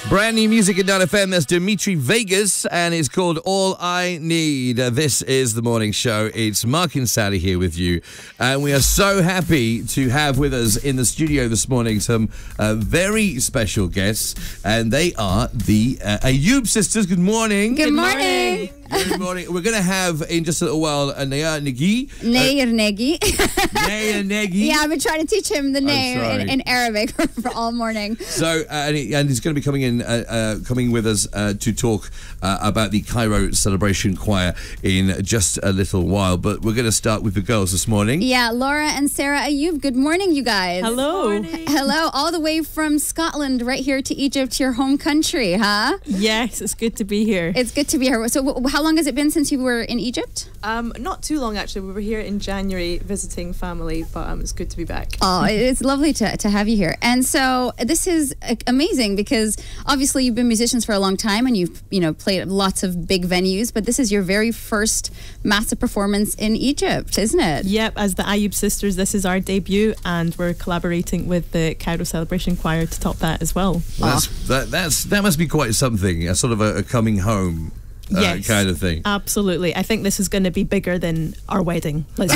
Brand new music at NileFM. That's Dimitri Vegas, and it's called All I Need. This is the morning show. It's Mark and Sally here with you, and we are so happy to have with us in the studio this morning some very special guests, and they are the Ayoub sisters. Good morning. Good morning. Good morning. We're going to have in just a little while Nayer Nagui. Nayer Nagui. Nayer Nagui. Yeah, I've been trying to teach him the name in Arabic for all morning. So, and he's going to be coming with us to talk about the Cairo Celebration Choir in just a little while. But we're going to start with the girls this morning. Yeah, Laura and Sarah Ayoub. Good morning, you guys. Hello. Hello, all the way from Scotland, right here to Egypt, your home country, huh? Yes, it's good to be here. It's good to be here. So, how long has it been since you were in Egypt? Not too long, actually. We were here in January visiting family, but it's good to be back. Oh, it's lovely to have you here. And so this is amazing because obviously you've been musicians for a long time and you've played lots of big venues, but this is your very first massive performance in Egypt, isn't it? Yep, as the Ayoub sisters, this is our debut, and we're collaborating with the Cairo Celebration Choir to top that as well. That must be quite something, a sort of a coming home. Yes, kind of thing. Absolutely. I think this is going to be bigger than our wedding. Let's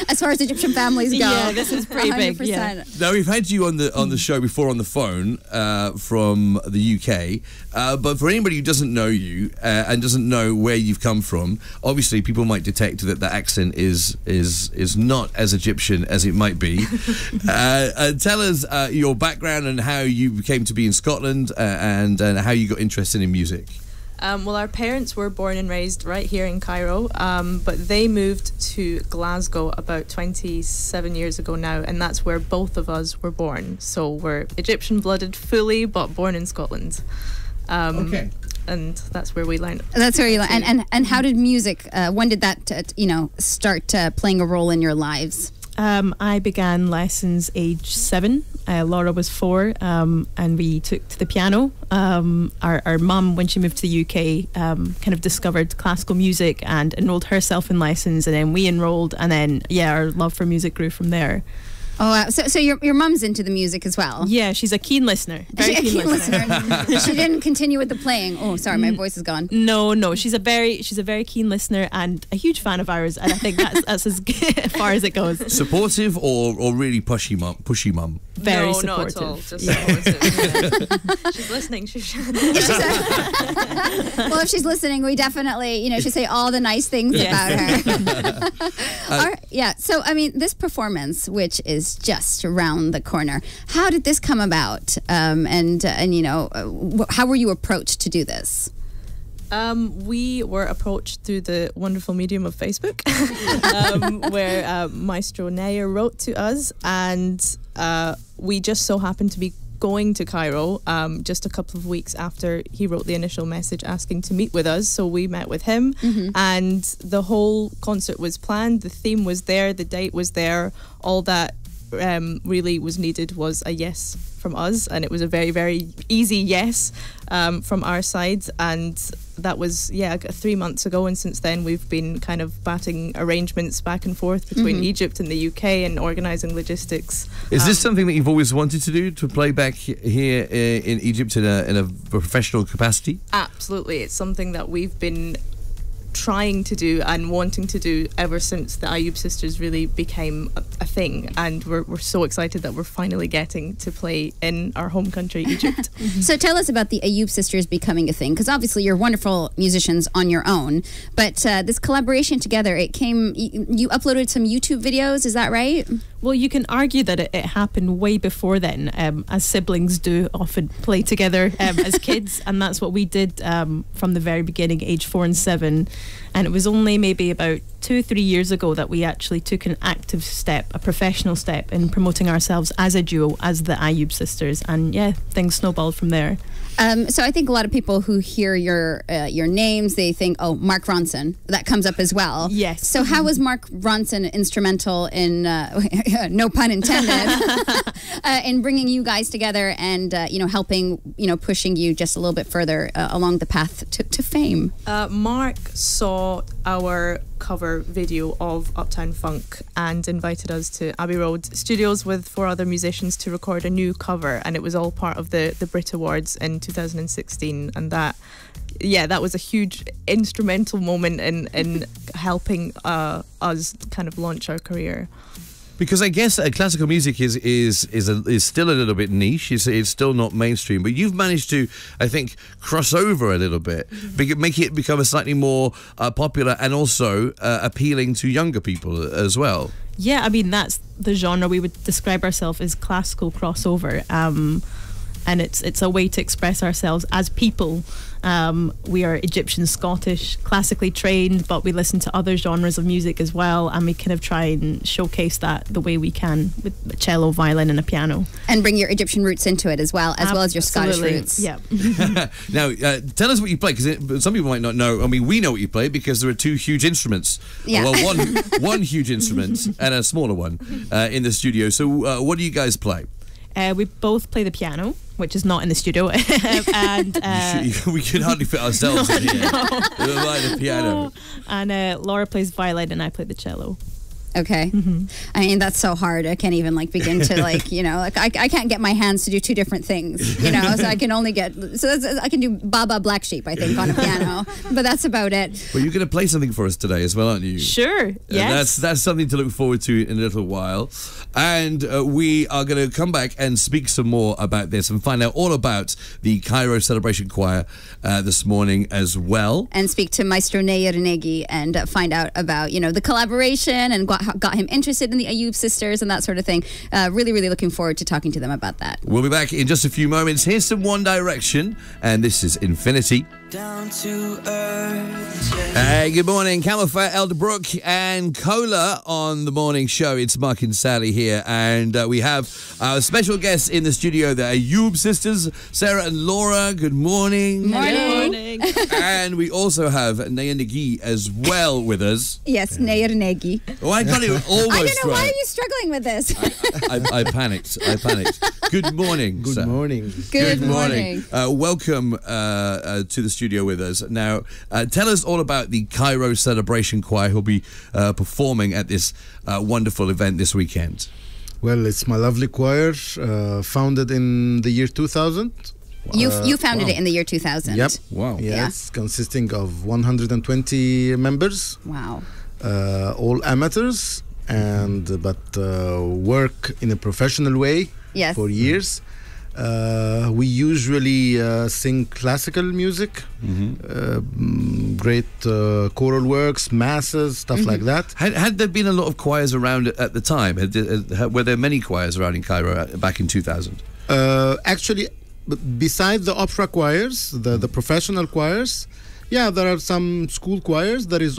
as far as Egyptian families go. Yeah, this is pretty 100%. Big. Yeah. Now, we've had you on the show before on the phone from the UK, but for anybody who doesn't know you and doesn't know where you've come from, obviously people might detect that the accent is not as Egyptian as it might be. Tell us your background and how you came to be in Scotland and how you got interested in music. Well, our parents were born and raised right here in Cairo, but they moved to Glasgow about 27 years ago now, and that's where both of us were born. So we're Egyptian blooded fully, but born in Scotland. Okay. And that's where we learned. That's where you learned. And how did music? When did that start playing a role in your lives? I began lessons age 7. Laura was 4, and we took to the piano. Our mum, when she moved to the UK, kind of discovered classical music and enrolled herself in lessons, and then we enrolled, and then our love for music grew from there. Oh, wow. So your mum's into the music as well? Yeah, she's a keen listener. Very keen listener. She didn't continue with the playing. Oh, sorry, my voice is gone. No. She's a very keen listener and a huge fan of ours, and I think that's as far as it goes. Supportive or really pushy mum? Very no, supportive. Not at all. Just supportive. Yeah. She's listening. Well, if she's listening, we definitely, should say all the nice things about her. Yeah. So, I mean, this performance, which is just around the corner, how did this come about? And how were you approached to do this? We were approached through the wonderful medium of Facebook, where Maestro Nayer wrote to us, and we just so happened to be going to Cairo just a couple of weeks after he wrote the initial message asking to meet with us. So we met with him, and the whole concert was planned. The theme was there, the date was there. All that really was needed was a yes from us, and it was a very, very easy yes from our side, and that was 3 months ago, and since then we've been kind of batting arrangements back and forth between Egypt and the UK and organising logistics. Is this something that you've always wanted to do, to play back here in Egypt in a professional capacity? Absolutely, it's something that we've been trying to do and wanting to do ever since the Ayoub sisters really became a thing, and we're so excited that we're finally getting to play in our home country, Egypt. So tell us about the Ayoub sisters becoming a thing, because obviously you're wonderful musicians on your own, but this collaboration together, you uploaded some YouTube videos, is that right? Well, you can argue that it happened way before then, as siblings do often play together as kids, and that's what we did from the very beginning, age 4 and 7. And it was only maybe about 2 or 3 years ago that we actually took an active step, a professional step, in promoting ourselves as a duo, as the Ayoub sisters, and things snowballed from there. So I think a lot of people who hear your names, they think, oh, Mark Ronson. That comes up as well. Yes. So how was Mark Ronson instrumental in no pun intended, in bringing you guys together and, helping, pushing you just a little bit further along the path to fame? Mark saw our cover video of Uptown Funk and invited us to Abbey Road Studios with 4 other musicians to record a new cover, and it was all part of the Brit Awards in 2016, and that was a huge instrumental moment in helping us kind of launch our career. Because I guess classical music is still a little bit niche. It's still not mainstream, but you've managed to, I think, cross over a little bit, make it become a slightly more popular and also appealing to younger people as well. Yeah, I mean, that's the genre we would describe ourselves as classical crossover, and it's a way to express ourselves as people. We are Egyptian, Scottish, classically trained, but we listen to other genres of music as well, and we kind of try and showcase that the way we can with a cello, violin, and a piano. And bring your Egyptian roots into it as well as your Scottish roots. Yeah. Now, tell us what you play, because some people might not know. I mean, we know what you play because there are 2 huge instruments. Yeah. Well, one huge instrument and a smaller one in the studio. So what do you guys play? We both play the piano, which is not in the studio, and we could hardly fit ourselves in here. Like the piano. And Laura plays violin, and I play the cello. Okay. I mean, that's so hard. I can't even begin to I can't get my hands to do 2 different things, so I can only I can do Baba Black Sheep, I think, on a piano, but that's about it. Well, you're going to play something for us today as well, aren't you? Sure, yes. That's something to look forward to in a little while. And we are going to come back and speak some more about this and find out all about the Cairo Celebration Choir this morning as well. And speak to Maestro Nayer Nagui and find out about, the collaboration and got him interested in the Ayoub sisters and that sort of thing. Really, really looking forward to talking to them about that. We'll be back in just a few moments. Here's some One Direction, and this is Infinity. Down to earth. Hey, good morning. Camel Fat, Elderbrook and Cola on the morning show. It's Mark and Sally here, and we have our special guests in the studio, the Ayoub sisters, Sarah and Laura. Good morning. Morning. And we also have Nayer Nagui as well with us. Yes, Nayer Nagui. Oh, I got it almost I don't know. right. Why are you struggling with this? I panicked. Good morning. Good morning. Good morning. Welcome to the studio with us. Now, tell us all about the Cairo Celebration Choir who'll be performing at this wonderful event this weekend. Well, it's my lovely choir, founded in the year 2000. You founded it in the year 2000. Yep. Wow. Yes, consisting of 120 members. Wow. All amateurs, but work in a professional way for years. We usually sing classical music, great choral works, masses, stuff like that. Had there been a lot of choirs around at the time? Were there many choirs around in Cairo back in 2000? Actually, beside the opera choirs, the professional choirs, there are some school choirs. There was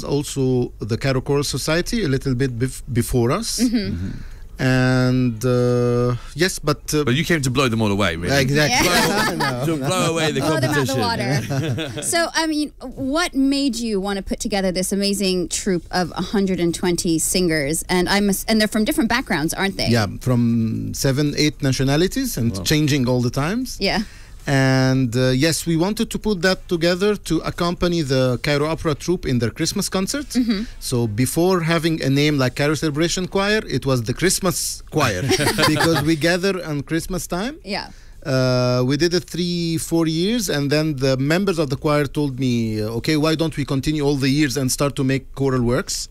also the Cairo Choral Society a little bit before us. And yes, but you came to blow them all away, really. Exactly. To blow away the competition. Blow them out the water. So, I mean, what made you want to put together this amazing troupe of 120 singers? And they're from different backgrounds, aren't they? Yeah, from 7-8 nationalities and changing all the times. Yeah. And yes, we wanted to put that together to accompany the Cairo Opera Troupe in their Christmas concert. So before having a name like Cairo Celebration Choir, it was the Christmas Choir because we gather on Christmas time. Yeah. We did it 3-4 years, and then the members of the choir told me, okay, why don't we continue all the years and start to make choral works?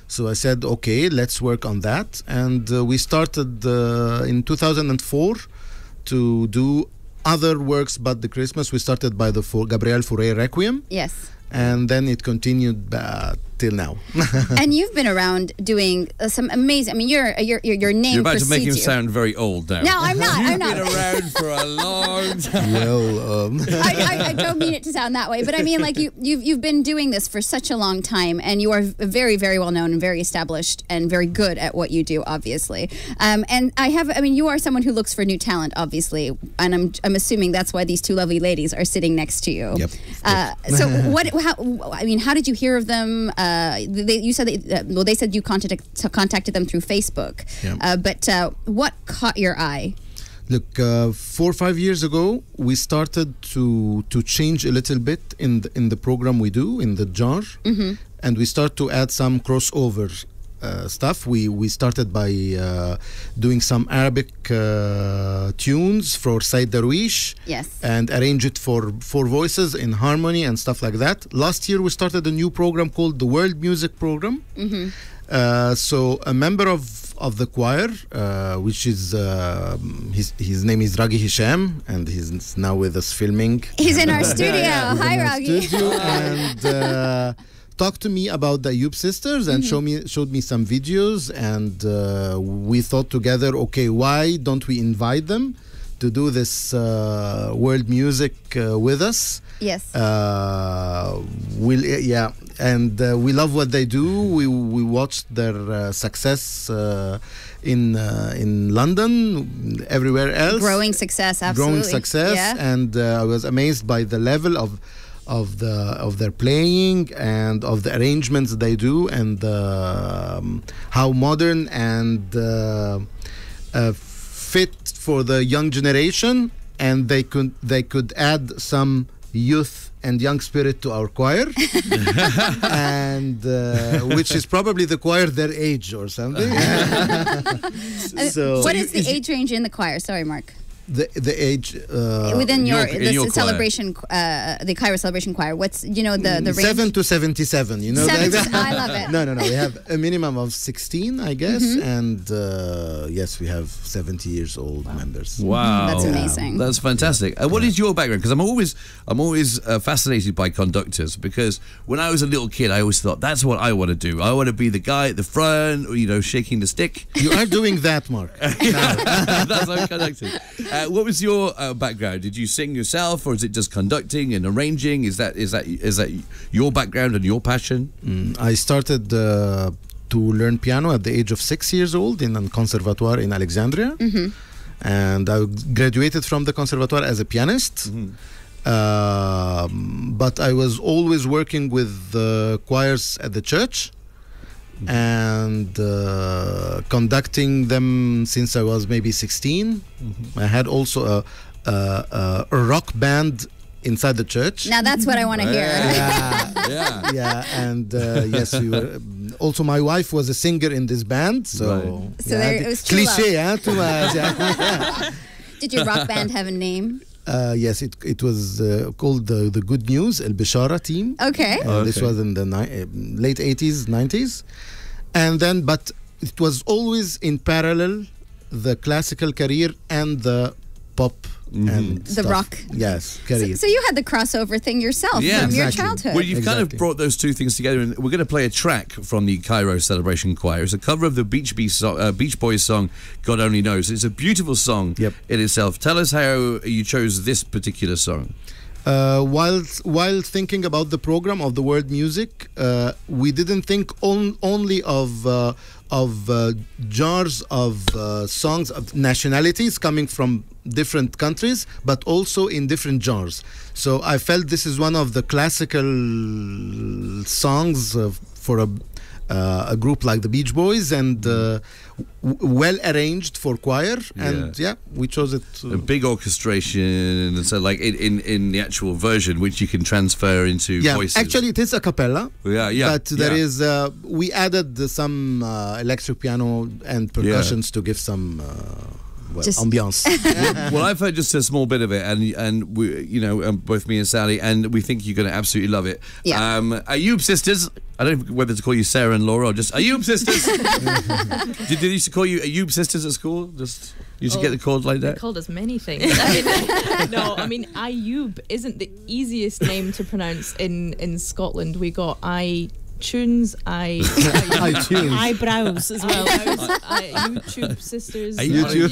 So I said, okay, let's work on that. And we started in 2004 to do other works but the Christmas. We started by the Gabriel Fauré Requiem. Yes. And then it continued till now. And you've been around doing some amazing. I mean, your name. You're about to make him you. sound very old now. No, I'm not. I'm not. You've been around for a long time. Well, I don't mean it to sound that way, but I mean, like you've been doing this for such a long time, and you are very, very well known and very established and very good at what you do, obviously. And you are someone who looks for new talent, obviously, and I'm assuming that's why these 2 lovely ladies are sitting next to you. Yep. So how did you hear of them? you said that, well, they said you contacted them through Facebook. Yeah. But what caught your eye? Look, 4 or 5 years ago, we started to change a little bit in the program we do, in the jar, and we start to add some crossover stuff. We started by doing some Arabic tunes for Said Darwish, Yes. and arrange it for 4 voices in harmony and stuff like that. Last year, we started a new program called the World Music Program. So a member of the choir, which is his name is Ragi Hisham, and he's now with us filming. He's in our studio. Hi, in our Ragi. studio, and talked to me about the Ayoub sisters and showed me some videos, and we thought together, okay, why don't we invite them to do this world music with us? Yes. We love what they do. We watched their success in London, everywhere else. Growing success, absolutely. Growing success, Yeah. and I was amazed by the level of their playing and of the arrangements they do, and how modern and fit for the young generation, and they could add some youth and young spirit to our choir, and which is probably the choir their age or something. What is the age range in the choir? Sorry, Mark. The age Within your choir. celebration, the Cairo celebration choir. What's the range? 7 to 77. You know, I love it. No. We have a minimum of 16, I guess, and yes, we have 70 years old members. Wow, That's amazing. That's fantastic. What is your background? Because I'm always fascinated by conductors, because when I was a little kid, I always thought that's what I want to do. I want to be the guy at the front, shaking the stick. You are doing that, Mark. That's how I'm conducting. What was your background? Did you sing yourself, or is it just conducting and arranging? Is that your background and your passion? I started to learn piano at the age of 6 years old in a conservatoire in Alexandria, and I graduated from the conservatoire as a pianist. But I was always working with choirs at the church, and conducting them since I was maybe 16. I had also a rock band inside the church. Now that's what I want to hear. Yeah, and yes, we were. Also, my wife was a singer in this band, so Right. So there it was true cliché, love. Too much. Yeah. Did your rock band have a name? Yes, it was called the Good News El Bishara team. Okay. This was in the late 80s, 90s. And then, but it was always in parallel, the classical career and the pop and The stuff. rock. Yes, career. So you had the crossover thing yourself Yeah, from your exactly. childhood. Well, you've kind of Exactly. brought those two things together, and we're going to play a track from the Cairo Celebration Choir. It's a cover of the Beach Boys song, God Only Knows. It's a beautiful song Yep. in itself. Tell us how you chose this particular song. While thinking about the program of the world music, we didn't think only of jars of songs of nationalities coming from different countries, but also in different genres. So I felt this is one of the classical songs for a group like the Beach Boys, and well arranged for choir, and we chose it. A big orchestration, and so like in the actual version, which you can transfer into voices. Actually, it is a cappella. Yeah. But there is we added some electric piano and percussions to give some ambiance. Well, I've heard just a small bit of it, and we, both me and Sally, and we think you're going to absolutely love it. Yeah. Ayoub sisters. I don't know whether to call you Sarah and Laura or just Ayoub sisters. Did they used to call you Ayoub sisters at school? Just used to get the called like They that. called us many things. No, I mean Ayoub isn't the easiest name to pronounce in Scotland. We got iTunes, iTunes. Eyebrows as well. YouTube sisters. YouTube.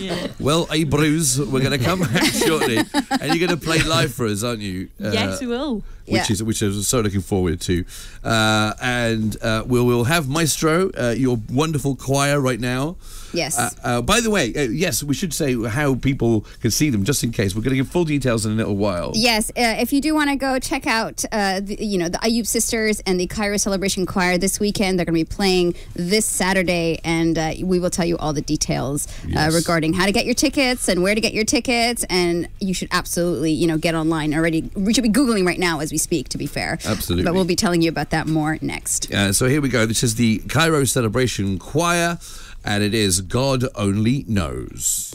Yeah. Well, eyebrows, we're going to come back shortly, and you're going to play live for us, aren't you? Yes, we will. Which I was so looking forward to, and we'll have Maestro, your wonderful choir right now, Yes. By the way, yes, we should say how people can see them, just in case. We're going to give full details in a little while. Yes, if you do want to go check out, the Ayoub sisters and the Cairo Celebration Choir this weekend, they're going to be playing this Saturday, and we will tell you all the details regarding how to get your tickets and where to get your tickets, and you should absolutely, get online already. We should be Googling right now as we speak, to be fair. Absolutely. But we'll be telling you about that more next. So here we go. This is the Cairo Celebration Choir, and it is God Only Knows.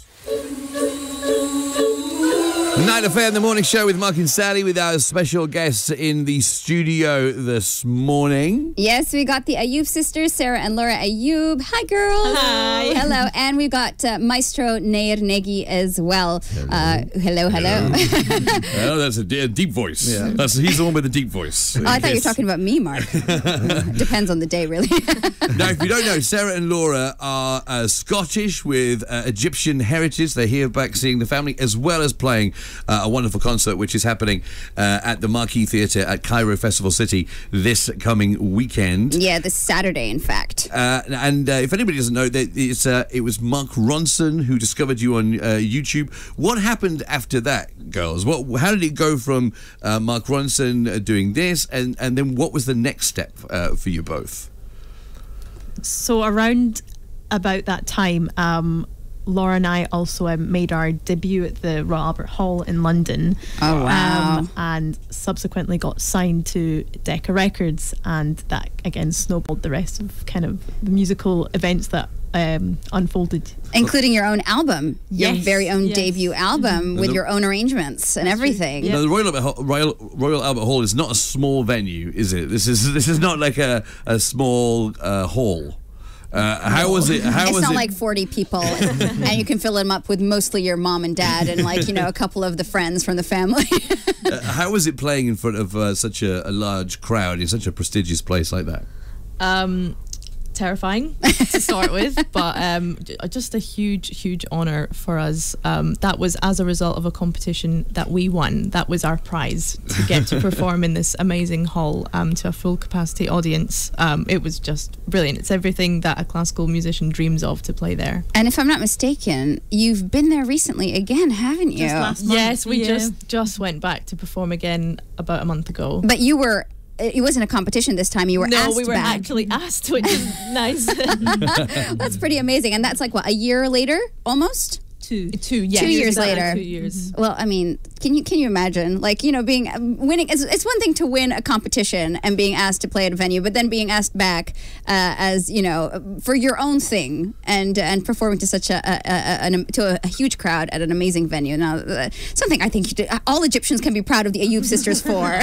NileFM, the morning show with Mark and Sally, with our special guests in the studio this morning. Yes, we got the Ayoub sisters, Sarah and Laura Ayoub. Hi, girls. Hi. Hello. And we've got Maestro Nayer Nagui as well. Hello. Oh, that's a deep voice. Yeah. He's the one with the deep voice. Oh, I thought you were talking about me, Mark. Depends on the day, really. Now, if you don't know, Sarah and Laura are Scottish with Egyptian heritage. They're here back seeing the family, as well as playing a wonderful concert which is happening at the Marquee Theatre at Cairo Festival City this coming weekend. Yeah, this Saturday, in fact. And if anybody doesn't know, it was Mark Ronson who discovered you on YouTube. What happened after that, girls? How did it go from Mark Ronson doing this, and then what was the next step for you both? So around about that time, Laura and I also made our debut at the Royal Albert Hall in London. Oh, wow. And subsequently got signed to Decca Records, and that again snowballed the rest of kind of the musical events that unfolded. Including your own album, your Yes. very own Yes. debut album with your own arrangements and everything. Yeah. Now, the Royal Albert Hall is not a small venue, is it? This is not like a small hall. How was it? It's not like 40 people and you can fill them up with mostly your mom and dad and a couple of the friends from the family. How was it playing in front of such a large crowd in such a prestigious place like that? Terrifying to start with, but just a huge honor for us. That was as a result of a competition that we won. That was our prize, to get to perform in this amazing hall to a full capacity audience. It was just brilliant. It's everything that a classical musician dreams of, to play there. And if I'm not mistaken, you've been there recently again, haven't you? Just last month. Yes, we just went back to perform again about a month ago. But it wasn't a competition this time. You were asked we were back. actually asked, which is nice. That's pretty amazing. And that's like, what, a year later, almost? Two 2 years later. 2 years. Well, I mean, can you imagine, winning? It's one thing to win a competition and being asked to play at a venue, but then being asked back as for your own thing and performing to such a huge crowd at an amazing venue. Now, something I think all Egyptians can be proud of the Ayoub sisters for.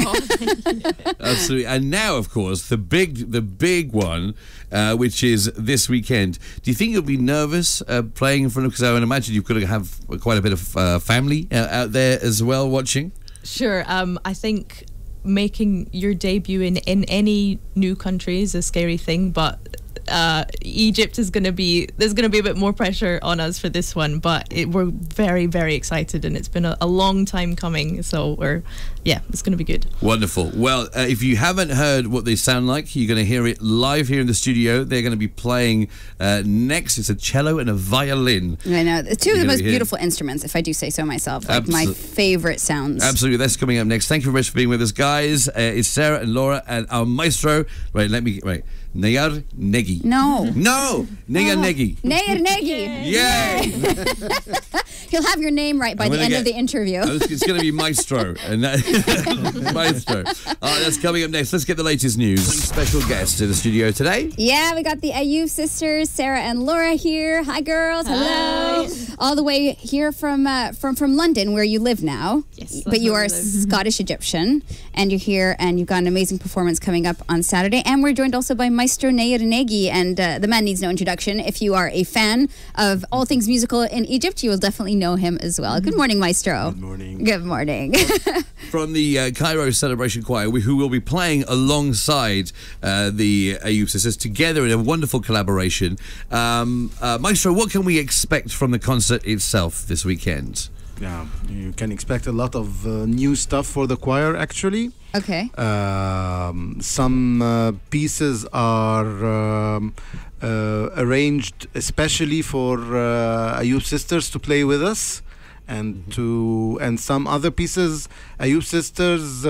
Absolutely. And now, of course, the big one, which is this weekend. Do you think you'll be nervous playing in front of? Because I would imagine you've got to have quite a bit of family out there as well watching. Sure. I think making your debut in any new country is a scary thing, but Egypt is there's going to be a bit more pressure on us for this one, but we're very, very excited, and it's been a long time coming, so it's going to be good. Wonderful. Well, if you haven't heard what they sound like, you're going to hear it live here in the studio. They're going to be playing next. It's a cello and a violin. I know. Two of the most beautiful instruments, if I do say so myself. Like my favorite sounds. Absolutely. That's coming up next. Thank you very much for being with us, guys. It's Sarah and Laura and our maestro. Nayer Nagui. No. Nayer Nagui. Nayer Nagui. Yay! He'll have your name right by the end of the interview. It's going to be Maestro. Maestro. That's coming up next. Let's get the latest news. Special guest to the studio today. Yeah, we got the Ayoub sisters, Sarah and Laura here. Hi, girls. Hello. Hi. All the way here from London, where you live now. Yes. But you are Scottish Egyptian, and you're here, and you've got an amazing performance coming up on Saturday. And we're joined also by Maestro Nayer Nagui, and the man needs no introduction. If you are a fan of all things musical in Egypt, you will definitely know him as well. Good morning, Maestro. Good morning. Good morning. From the Cairo Celebration Choir, who will be playing alongside the Ayoub sisters together in a wonderful collaboration. Maestro, what can we expect from the concert itself this weekend? Yeah, you can expect a lot of new stuff for the choir, actually. Okay. Some pieces are arranged especially for Ayoub sisters to play with us, and some other pieces. Ayoub sisters,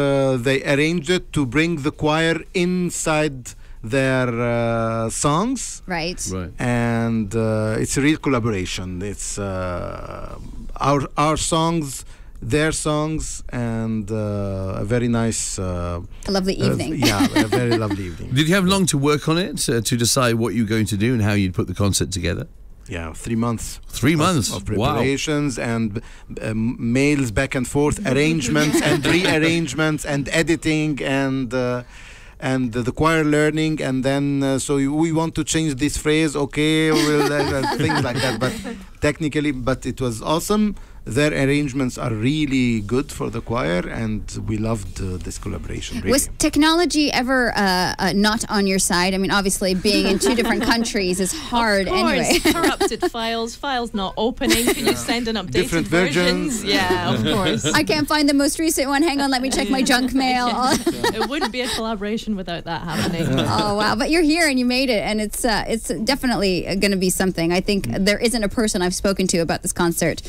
they arranged it to bring the choir inside their songs, Right. and it's a real collaboration. It's our songs, their songs, and a very nice, A lovely evening. a very lovely evening. Did you have long to work on it to decide what you were going to do and how you'd put the concert together? Yeah, 3 months. 3 months of preparations and mails back and forth, arrangements and rearrangements and editing and the choir learning, and then so we want to change this phrase. Okay, we'll things like that. But technically, it was awesome. Their arrangements are really good for the choir, and we loved this collaboration. Really. Was technology ever not on your side? I mean, obviously, being in 2 different countries is hard Of course, anyway. corrupted files not opening. Can you send an updated Different versions. Yeah, of course. I can't find the most recent one. Hang on, let me check my junk mail. It wouldn't be a collaboration without that happening. Oh wow! But you're here and you made it, and it's definitely going to be something. I think there isn't a person I've spoken to about this concert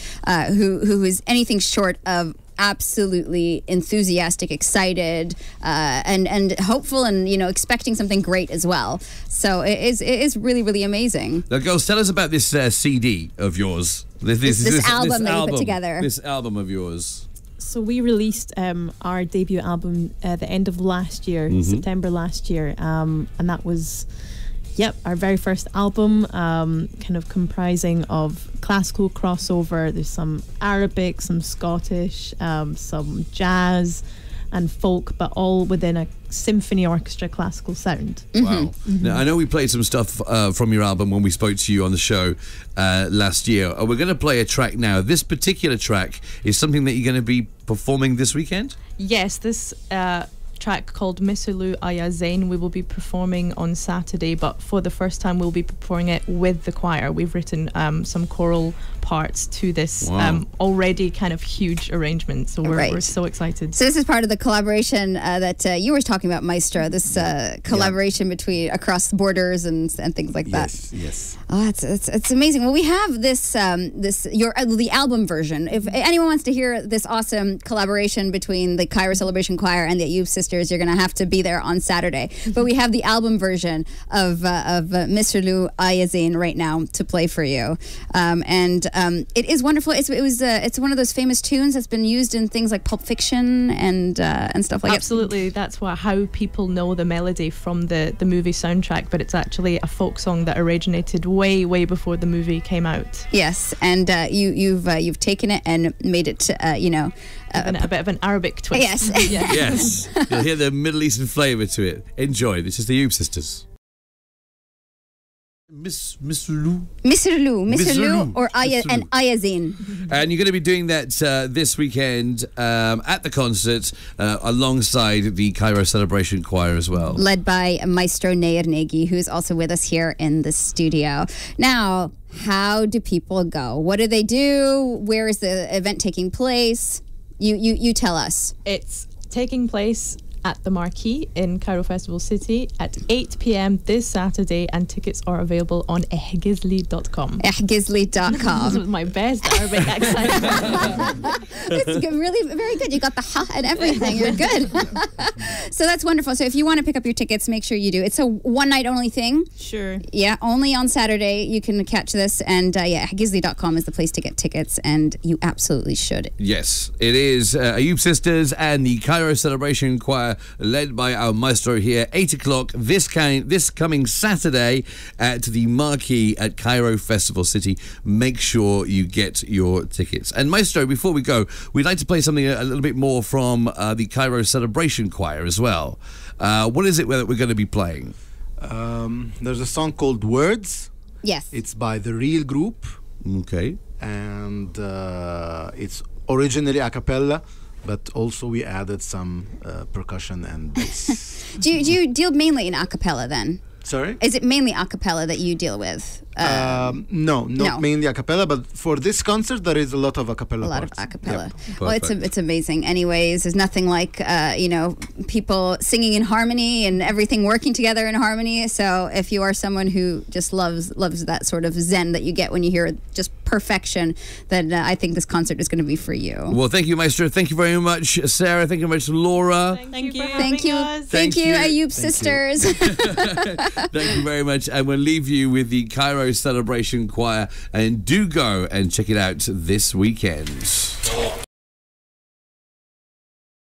who is anything short of absolutely enthusiastic, excited, and hopeful, and expecting something great as well. So it is really, really amazing. Now, girls, tell us about this CD of yours. This album that you put together. This album of yours. So we released our debut album at the end of last year, September last year, and that was our very first album, kind of comprising of classical crossover. There's some Arabic, some Scottish, some jazz and folk, but all within a symphony orchestra classical sound. Wow. Now, I know we played some stuff from your album when we spoke to you on the show last year. We're going to play a track now. This particular track is something that you're going to be performing this weekend? Yes, this track called Misalou Ayazain we will be performing on Saturday, but for the first time we'll be performing it with the choir. We've written some choral parts to this already kind of huge arrangement, so we're so excited. So this is part of the collaboration that you were talking about, Maestro, this collaboration between across borders and things like that. Yes. Oh, it's amazing. Well, we have the album version. If anyone wants to hear this awesome collaboration between the Cairo Celebration Choir and the Ayoub Sisters, you're going to have to be there on Saturday. But we have the album version of Misalou Ayazain right now to play for you, and it is wonderful. It's one of those famous tunes that's been used in things like Pulp Fiction and stuff like that. Absolutely, that's how people know the melody from the movie soundtrack. But it's actually a folk song that originated way before the movie came out. Yes, and you've taken it and made it a bit of an Arabic twist. Yes. Yes. You'll hear the Middle Eastern flavour to it. Enjoy. This is the Ayoub Sisters. Misalou or Ayazain. And you're going to be doing that this weekend at the concert alongside the Cairo Celebration Choir as well. Led by Maestro Nayer Nagui, who's also with us here in the studio. Now, how do people go? What do they do? Where is the event taking place? You tell us. It's taking place at the Marquee in Cairo Festival City at 8 p.m. this Saturday, and tickets are available on ehgizli.com. Ehgizli.com. This was my best Arabic accent. It's really very good. You got the ha and everything. You're good. So that's wonderful. So if you want to pick up your tickets, make sure you do. It's a one night only thing. Sure. Yeah, only on Saturday you can catch this, and ehgizli.com is the place to get tickets, and you absolutely should. Yes, it is Ayoub Sisters and the Cairo Celebration Choir, led by our maestro here. 8 o'clock this coming Saturday at the Marquee at Cairo Festival City. Make sure you get your tickets. And maestro, before we go, we'd like to play something a little bit more from the Cairo Celebration Choir as well. What is it that we're going to be playing? There's a song called Words. Yes. It's by the Real Group. Okay. And it's originally a cappella, but also we added some percussion and bass. Do you deal mainly in a cappella then? Sorry? Is it mainly a cappella that you deal with? No, not mainly a cappella, but for this concert there is a lot of a cappella. A lot parts. of a cappella. Yep. Well, it's amazing. Anyways, there's nothing like people singing in harmony and everything working together in harmony. So if you are someone who just loves that sort of zen that you get when you hear just perfection, then I think this concert is going to be for you. Well, thank you, Maestro. Thank you very much, Sarah. Thank you very much, Laura. Thank you. Thank you, Ayoub sisters. Thank you very much. And we'll leave you with the Cairo Celebration Choir. And do go and check it out this weekend.